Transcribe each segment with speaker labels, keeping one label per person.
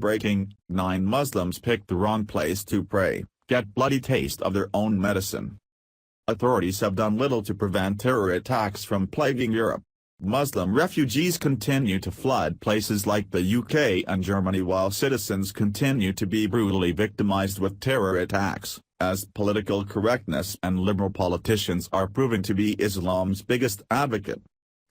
Speaker 1: breaking, 9 Muslims picked the wrong place to pray, get bloody taste of their own medicine. Authorities have done little to prevent terror attacks from plaguing Europe. Muslim refugees continue to flood places like the UK and Germany while citizens continue to be brutally victimized with terror attacks, as political correctness and liberal politicians are proving to be Islam's biggest advocate.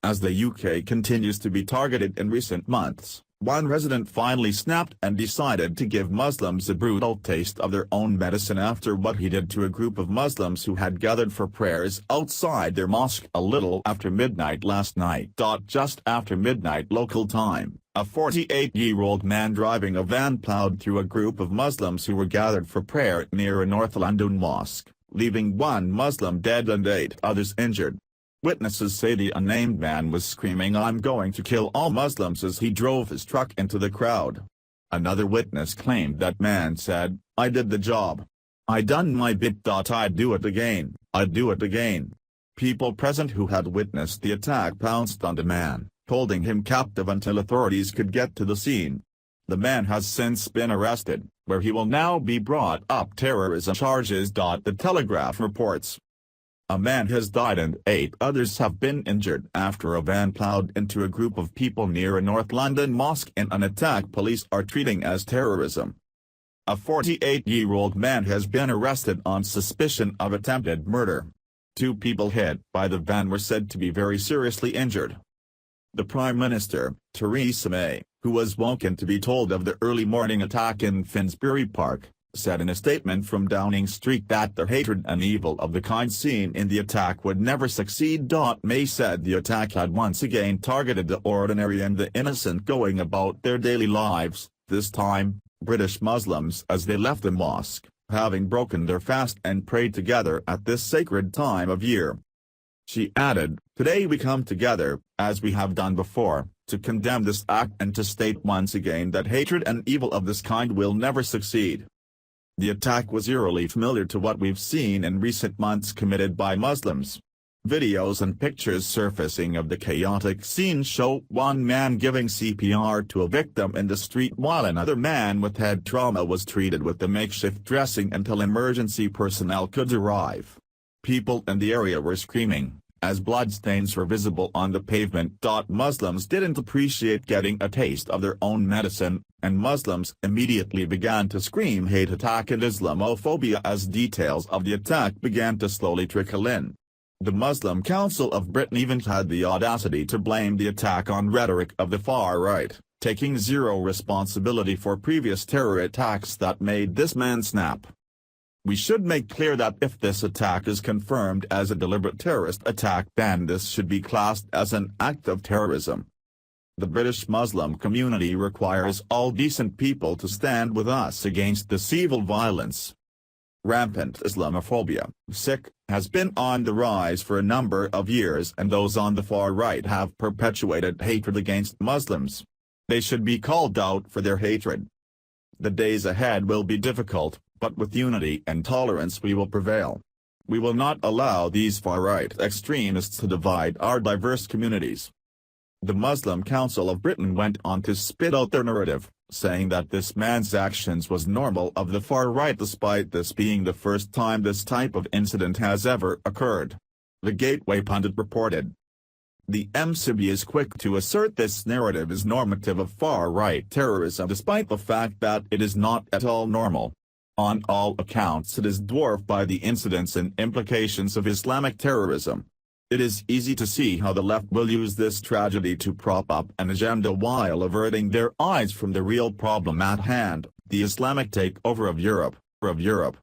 Speaker 1: As the UK continues to be targeted in recent months, one resident finally snapped and decided to give Muslims a brutal taste of their own medicine after what he did to a group of Muslims who had gathered for prayers outside their mosque a little after midnight last night. Just after midnight local time, a 48-year-old man driving a van plowed through a group of Muslims who were gathered for prayer near a North London mosque, leaving 1 Muslim dead and 8 others injured. Witnesses say the unnamed man was screaming "I'm going to kill all Muslims" as he drove his truck into the crowd. Another witness claimed that man said, "I did the job. I done my bit. I'd do it again, I'd do it again." People present who had witnessed the attack pounced on the man, holding him captive until authorities could get to the scene. The man has since been arrested, where he will now be brought up terrorism charges. The Telegraph reports. A man has died and 8 others have been injured after a van plowed into a group of people near a North London mosque in an attack police are treating as terrorism. A 48-year-old man has been arrested on suspicion of attempted murder. 2 people hit by the van were said to be very seriously injured. The Prime Minister, Theresa May, who was woken to be told of the early morning attack in Finsbury Park, said in a statement from Downing Street that the hatred and evil of the kind seen in the attack would never succeed. May said the attack had once again targeted the ordinary and the innocent going about their daily lives, this time, British Muslims as they left the mosque, having broken their fast and prayed together at this sacred time of year. She added, "Today we come together, as we have done before, to condemn this act and to state once again that hatred and evil of this kind will never succeed." The attack was eerily familiar to what we've seen in recent months committed by Muslims. Videos and pictures surfacing of the chaotic scene show one man giving CPR to a victim in the street while another man with head trauma was treated with the makeshift dressing until emergency personnel could arrive. People in the area were screaming, as bloodstains were visible on the pavement. Muslims didn't appreciate getting a taste of their own medicine, and Muslims immediately began to scream hate attack and Islamophobia as details of the attack began to slowly trickle in. The Muslim Council of Britain even had the audacity to blame the attack on rhetoric of the far right, taking zero responsibility for previous terror attacks that made this man snap. We should make clear that if this attack is confirmed as a deliberate terrorist attack, then this should be classed as an act of terrorism. The British Muslim community requires all decent people to stand with us against this evil violence. Rampant Islamophobia, has been on the rise for a number of years, and those on the far right have perpetuated hatred against Muslims. They should be called out for their hatred. The days ahead will be difficult, but with unity and tolerance we will prevail. We will not allow these far-right extremists to divide our diverse communities. The Muslim Council of Britain went on to spit out their narrative, saying that this man's actions was normal of the far right despite this being the first time this type of incident has ever occurred. The Gateway pundit reported. The MCB is quick to assert this narrative is normative of far-right terrorism despite the fact that it is not at all normal. On all accounts it is dwarfed by the incidents and implications of Islamic terrorism. It is easy to see how the left will use this tragedy to prop up an agenda while averting their eyes from the real problem at hand, the Islamic takeover of Europe.